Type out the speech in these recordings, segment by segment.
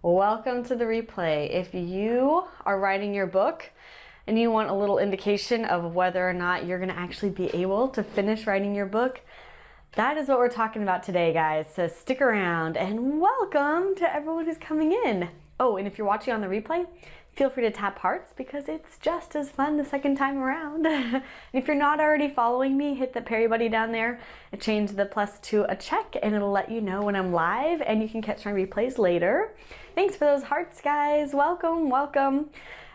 Welcome to the replay. If you are writing your book and you want a little indication of whether or not you're going to actually be able to finish writing your book, that is what we're talking about today, guys. So stick around and welcome to everyone who's coming in. Oh, and if you're watching on the replay, feel free to tap hearts because it's just as fun the second time around. And if you're not already following me, hit the Perry Buddy down there and change the plus to a check and it'll let you know when I'm live and you can catch my replays later. Thanks for those hearts, guys. Welcome.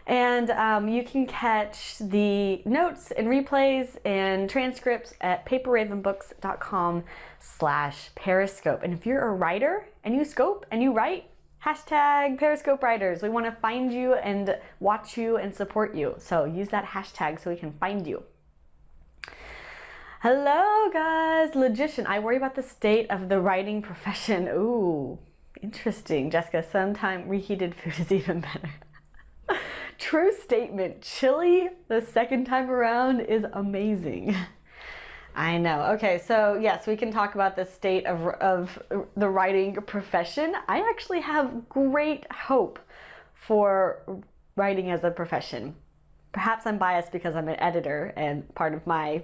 And you can catch the notes and replays and transcripts at paperravenbooks.com/periscope. And if you're a writer and you scope and you write, hashtag Periscope Writers. We want to find you and watch you and support you. So use that hashtag so we can find you. Hello, guys. Logician. I worry about the state of the writing profession. Ooh, interesting. Jessica, sometimes reheated food is even better. True statement. Chili the second time around is amazing. I know. Okay, so yes, we can talk about the state of the writing profession. I actually have great hope for writing as a profession. Perhaps I'm biased because I'm an editor and part of my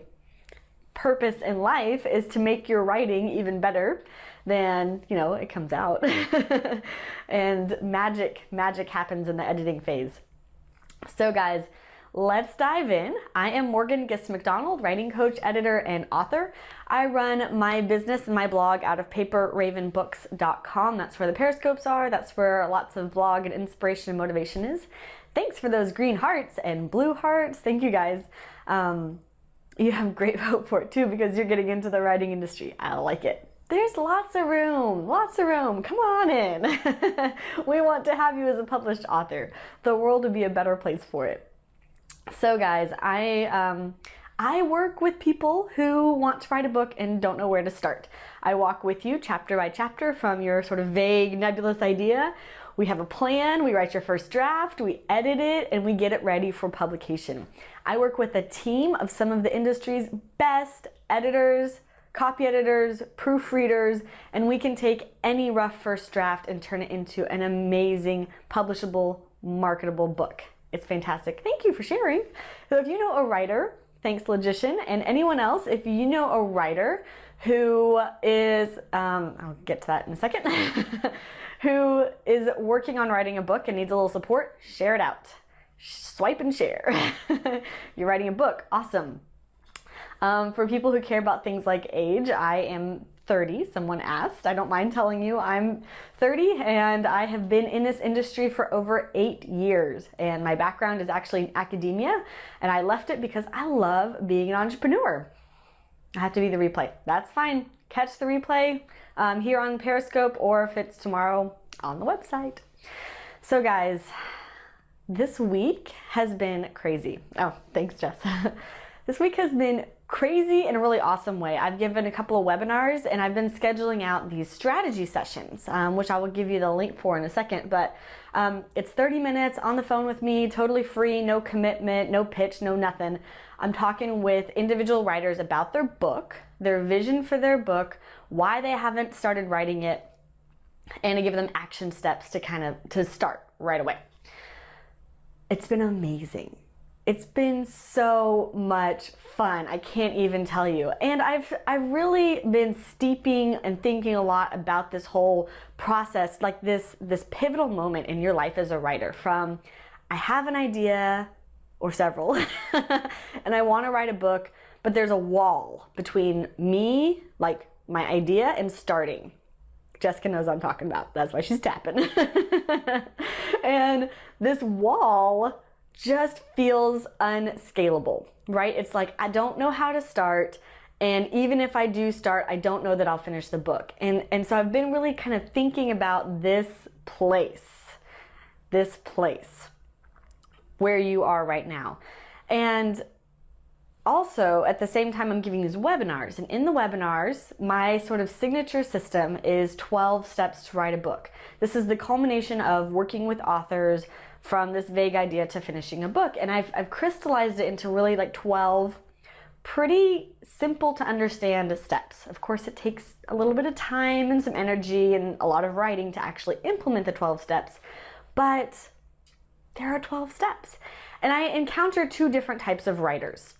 purpose in life is to make your writing even better than, it comes out. And magic happens in the editing phase. So guys, let's dive in. I am Morgan Gist McDonald, writing coach, editor, and author. I run my business and my blog out of paperravenbooks.com. That's where the periscopes are. That's where lots of blog and inspiration and motivation is. Thanks for those green hearts and blue hearts. Thank you, guys. You have great hope for it too because you're getting into the writing industry. I like it. There's lots of room. Come on in. We want to have you as a published author. The world would be a better place for it. So guys, I work with people who want to write a book and don't know where to start. I walk with you chapter by chapter from your sort of vague, nebulous idea. We have a plan, we write your first draft, we edit it, and we get it ready for publication. I work with a team of some of the industry's best editors, copy editors, proofreaders, and we can take any rough first draft and turn it into an amazing, publishable, marketable book. It's fantastic. Thank you for sharing. So if you know a writer, thanks Logician, and anyone else, if you know a writer who is, I'll get to that in a second, who is working on writing a book and needs a little support, share it out. Swipe and share. You're writing a book, awesome. For people who care about things like age, I am 30, someone asked. I don't mind telling you I'm 30 and I have been in this industry for over 8 years and my background is actually in academia and I left it because I love being an entrepreneur. I have to be the replay. That's fine. Catch the replay here on Periscope or if it's tomorrow on the website. So guys, this week has been crazy. Oh, thanks Jess. This week has been crazy in a really awesome way. I've given a couple of webinars and I've been scheduling out these strategy sessions, which I will give you the link for in a second, but it's 30 minutes on the phone with me, totally free, no commitment, no pitch, no nothing. I'm talking with individual writers about their book, their vision for their book, why they haven't started writing it, and to give them action steps to start right away. It's been amazing. It's been so much fun. I can't even tell you. And I've really been steeping and thinking a lot about this whole process, like this pivotal moment in your life as a writer from I have an idea or several and I want to write a book, but there's a wall between me, like my idea, and starting. Jessica knows what I'm talking about. That's why she's tapping. And this wall just feels unscalable, right? It's like, I don't know how to start. And even if I do start, I don't know that I'll finish the book. And so I've been really kind of thinking about this place where you are right now. And also at the same time, I'm giving these webinars, and in the webinars, my sort of signature system is 12 steps to write a book. This is the culmination of working with authors from this vague idea to finishing a book. And I've crystallized it into really like 12 pretty simple to understand steps. Of course, it takes a little bit of time and some energy and a lot of writing to actually implement the 12 steps, but there are 12 steps. And I encounter two different types of writers.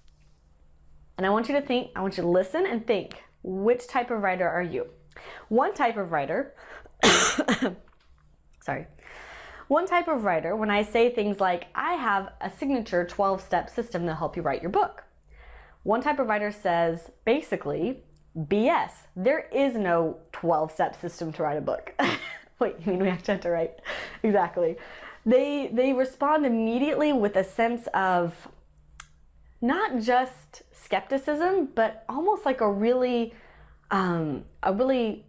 And I want you to listen and think, which type of writer are you? One type of writer, one type of writer, when I say things like, I have a signature 12-step system that'll help you write your book. One type of writer says, basically, BS. There is no 12-step system to write a book. Wait, you mean we actually have to write? Exactly. They respond immediately with a sense of not just skepticism, but almost like a really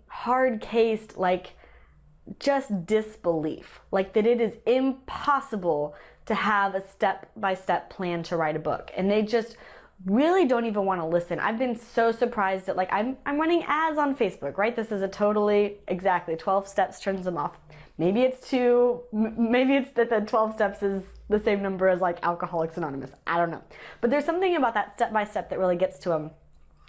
hard-cased, like just disbelief. Like that it is impossible to have a step-by-step plan to write a book. And they just really don't even want to listen. I've been so surprised that, like, I'm running ads on Facebook, right? This is a totally, exactly, 12 steps turns them off. Maybe it's that the 12 steps is the same number as like Alcoholics Anonymous. I don't know. But there's something about that step-by-step that really gets to them.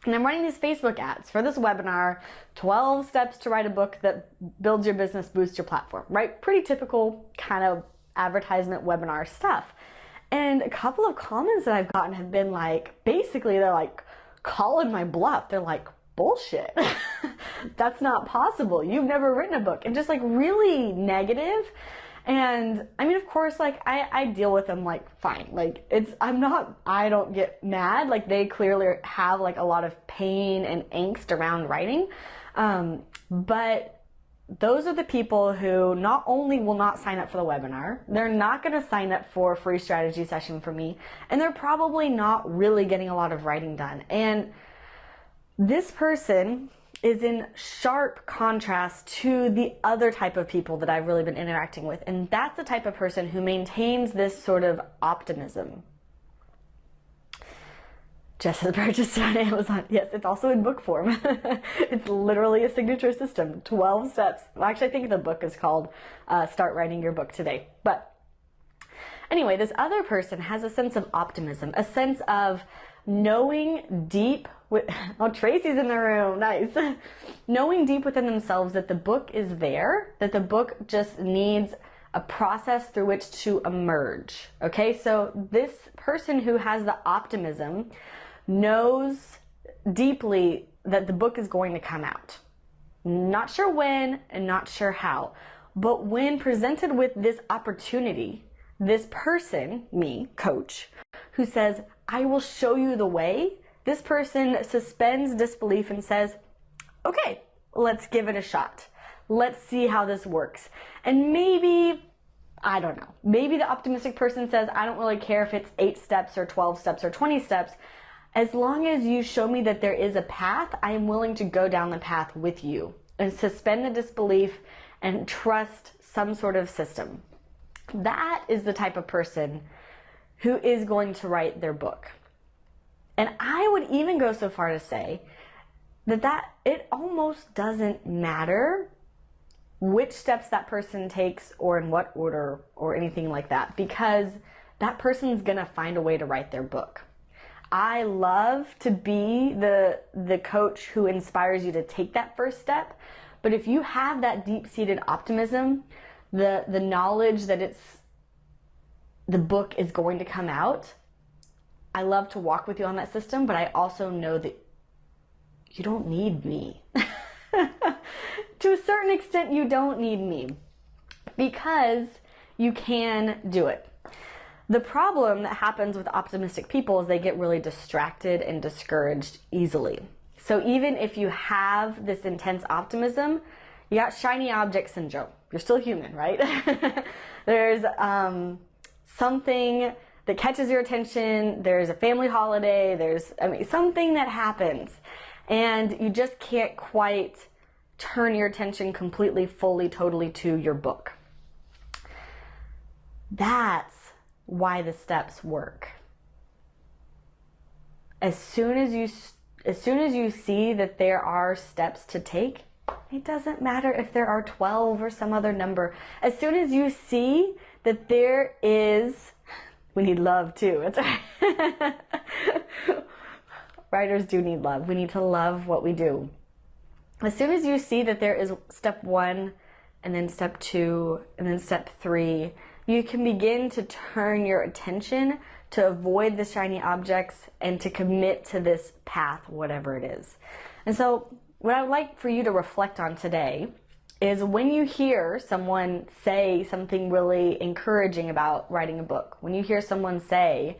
And I'm running these Facebook ads for this webinar, 12 steps to write a book that builds your business, boosts your platform, right? Pretty typical kind of advertisement webinar stuff. And a couple of comments that I've gotten have been like, basically they're like calling my bluff. They're like, bullshit. That's not possible. You've never written a book. And just like really negative. And I mean, of course, like I deal with them like fine. Like I don't get mad. Like they clearly have like a lot of pain and angst around writing. But those are the people who not only will not sign up for the webinar, they're not going to sign up for a free strategy session from me, and they're probably not really getting a lot of writing done. And this person is in sharp contrast to the other type of people that I've really been interacting with. And that's the type of person who maintains this sort of optimism. Jess has purchased on Amazon. Yes, it's also in book form. It's literally a signature system, 12 steps. Well, actually, I think the book is called Start Writing Your Book Today. But anyway, this other person has a sense of optimism, a sense of knowing deep, oh, Tracy's in the room, nice. Knowing deep within themselves that the book is there, that the book just needs a process through which to emerge. Okay, so this person who has the optimism knows deeply that the book is going to come out. Not sure when and not sure how, but when presented with this opportunity, this person, me, coach, who says, I will show you the way, this person suspends disbelief and says, okay, let's give it a shot. Let's see how this works. And maybe, I don't know, maybe the optimistic person says, I don't really care if it's 8 steps or 12 steps or 20 steps. As long as you show me that there is a path, I am willing to go down the path with you and suspend the disbelief and trust some sort of system. That is the type of person who is going to write their book. And I would even go so far to say that it almost doesn't matter which steps that person takes or in what order or anything like that, because that person's gonna find a way to write their book. I love to be the coach who inspires you to take that first step, but if you have that deep-seated optimism, the knowledge that the book is going to come out, I love to walk with you on that system, but I also know that you don't need me. To a certain extent, you don't need me because you can do it. The problem that happens with optimistic people is they get really distracted and discouraged easily. So even if you have this intense optimism, you got shiny object syndrome. You're still human, right? There's something that catches your attention, there's a family holiday, there's something that happens, and you just can't quite turn your attention completely, fully, totally to your book. That's why the steps work. As soon as you see that there are steps to take, it doesn't matter if there are 12 or some other number. As soon as you see that there is, we need love too. That's right. Writers do need love. We need to love what we do. As soon as you see that there is step 1 and then step 2 and then step 3, you can begin to turn your attention to avoid the shiny objects and to commit to this path, whatever it is. And so what I would like for you to reflect on today is when you hear someone say something really encouraging about writing a book, when you hear someone say,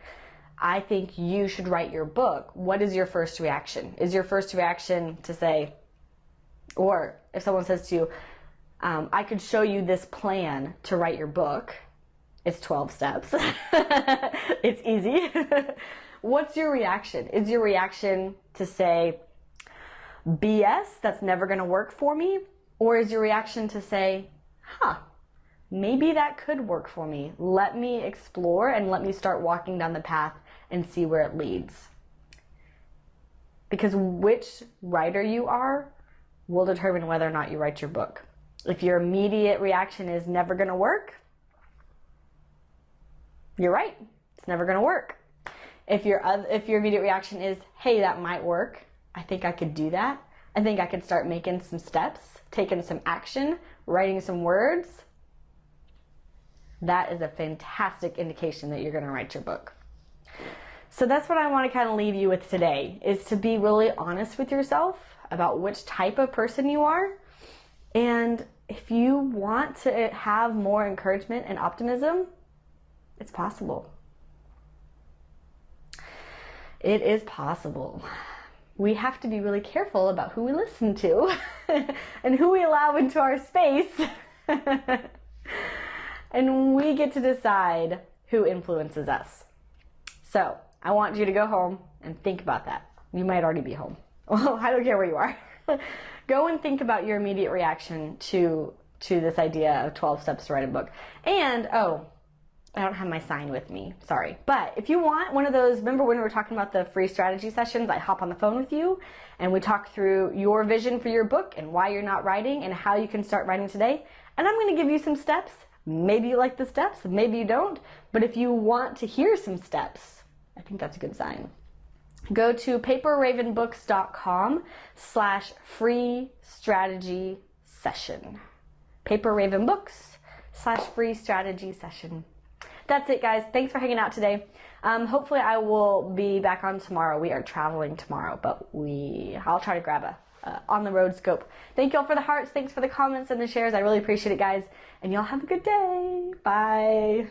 I think you should write your book, what is your first reaction? Is your first reaction to say, or if someone says to you, I could show you this plan to write your book, it's 12 steps, it's easy. What's your reaction? Is your reaction to say, BS, that's never going to work for me? Or is your reaction to say, maybe that could work for me. Let me explore and let me start walking down the path and see where it leads. Because which writer you are will determine whether or not you write your book. If your immediate reaction is never going to work, you're right. It's never going to work. If your immediate reaction is, hey, that might work. I think I could do that. I think I could start making some steps, taking some action, writing some words. That is a fantastic indication that you're going to write your book. So that's what I want to kind of leave you with today, is to be really honest with yourself about which type of person you are. And if you want to have more encouragement and optimism, it's possible. It is possible. We have to be really careful about who we listen to and who we allow into our space. And we get to decide who influences us. So I want you to go home and think about that. You might already be home. Well, I don't care where you are. Go and think about your immediate reaction to this idea of 12 steps to write a book. And, I don't have my sign with me, sorry. But if you want one of those, remember when we were talking about the free strategy sessions, I hop on the phone with you and we talk through your vision for your book and why you're not writing and how you can start writing today. And I'm going to give you some steps. Maybe you like the steps, maybe you don't. But if you want to hear some steps, I think that's a good sign. Go to paperravenbooks.com/free strategy session. paperravenbooks/free strategy session. That's it, guys. Thanks for hanging out today. Hopefully I will be back on tomorrow. We are traveling tomorrow, but I'll try to grab a on the road scope. Thank you all for the hearts. Thanks for the comments and the shares. I really appreciate it, guys. And y'all have a good day. Bye.